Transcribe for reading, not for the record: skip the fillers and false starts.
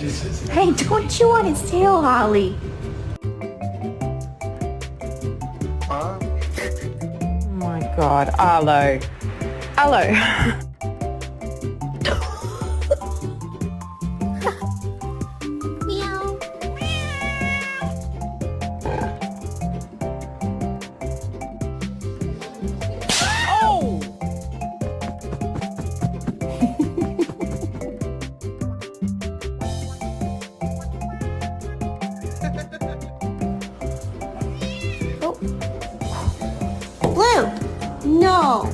Hey, don't chew on his tail, Holly. Huh? Oh my God, Arlo. Arlo. Meow. Oh! Blue. No.